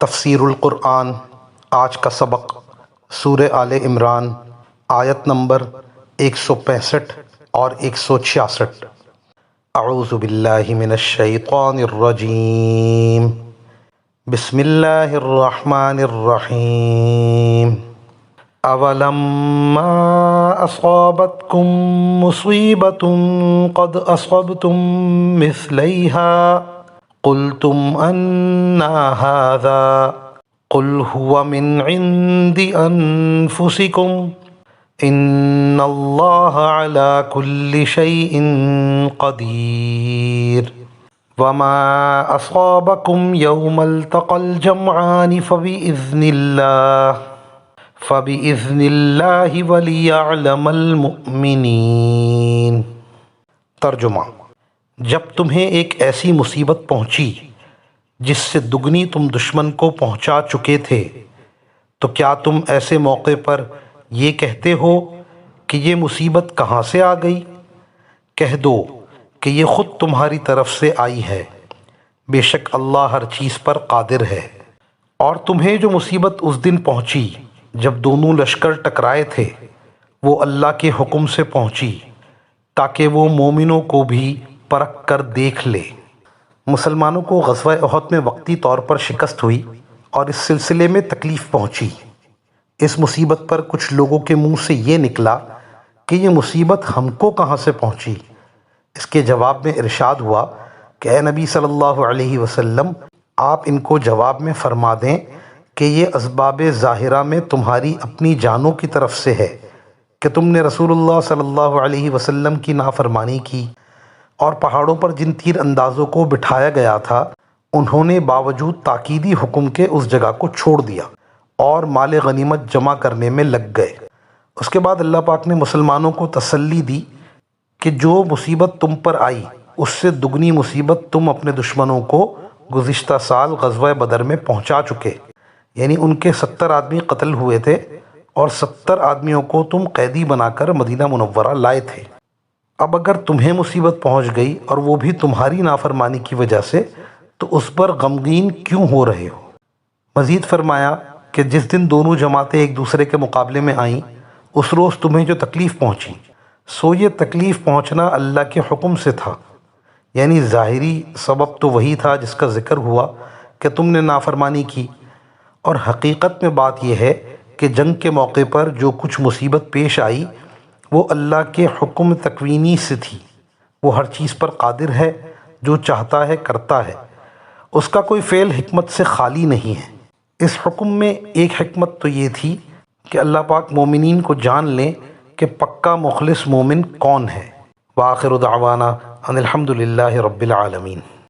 تفسیر القرآن آج کا سبق سورہ آل عمران آیت نمبر 165 اور 166۔ اعوذ باللہ من الشیطان الرجیم، بسم اللہ الرحمن الرحیم۔ اولما اصابتکم مصیبۃ قد اصبتم مثلیہا قلتم انا هذا قل هو من عند انفسکم ان اللہ علی کل شیء قدیر وما اصابکم یوم التقى الجمعان فبإذن اللہ ولیعلم المؤمنین۔ ترجمہ: جب تمہیں ایک ایسی مصیبت پہنچی جس سے دگنی تم دشمن کو پہنچا چکے تھے تو کیا تم ایسے موقع پر یہ کہتے ہو کہ یہ مصیبت کہاں سے آ گئی؟ کہہ دو کہ یہ خود تمہاری طرف سے آئی ہے، بے شک اللہ ہر چیز پر قادر ہے۔ اور تمہیں جو مصیبت اس دن پہنچی جب دونوں لشکر ٹکرائے تھے وہ اللہ کے حکم سے پہنچی تاکہ وہ مومنوں کو بھی پرکھ کر دیکھ لے۔ مسلمانوں کو غزوہ احد میں وقتی طور پر شکست ہوئی اور اس سلسلے میں تکلیف پہنچی۔ اس مصیبت پر کچھ لوگوں کے منہ سے یہ نکلا کہ یہ مصیبت ہم کو کہاں سے پہنچی؟ اس کے جواب میں ارشاد ہوا کہ اے نبی صلی اللہ علیہ وسلم، آپ ان کو جواب میں فرما دیں کہ یہ اسباب ظاہرہ میں تمہاری اپنی جانوں کی طرف سے ہے کہ تم نے رسول اللہ صلی اللہ علیہ وسلم کی نافرمانی کی، اور پہاڑوں پر جن تیر اندازوں کو بٹھایا گیا تھا انہوں نے باوجود تاکیدی حکم کے اس جگہ کو چھوڑ دیا اور مال غنیمت جمع کرنے میں لگ گئے۔ اس کے بعد اللہ پاک نے مسلمانوں کو تسلی دی کہ جو مصیبت تم پر آئی اس سے دگنی مصیبت تم اپنے دشمنوں کو گزشتہ سال غزوہ بدر میں پہنچا چکے، یعنی ان کے 70 آدمی قتل ہوئے تھے اور 70 آدمیوں کو تم قیدی بنا کر مدینہ منورہ لائے تھے۔ اب اگر تمہیں مصیبت پہنچ گئی اور وہ بھی تمہاری نافرمانی کی وجہ سے تو اس پر غمگین کیوں ہو رہے ہو؟ مزید فرمایا کہ جس دن دونوں جماعتیں ایک دوسرے کے مقابلے میں آئیں اس روز تمہیں جو تکلیف پہنچی سو یہ تکلیف پہنچنا اللہ کے حکم سے تھا، یعنی ظاہری سبب تو وہی تھا جس کا ذکر ہوا کہ تم نے نافرمانی کی، اور حقیقت میں بات یہ ہے کہ جنگ کے موقع پر جو کچھ مصیبت پیش آئی وہ اللہ کے حکم تکوینی سے تھی۔ وہ ہر چیز پر قادر ہے، جو چاہتا ہے کرتا ہے، اس کا کوئی فعل حکمت سے خالی نہیں ہے۔ اس حکم میں ایک حکمت تو یہ تھی کہ اللہ پاک مومنین کو جان لیں کہ پکا مخلص مومن کون ہے۔ وآخر دعوانا ان الحمد للہ رب العالمین۔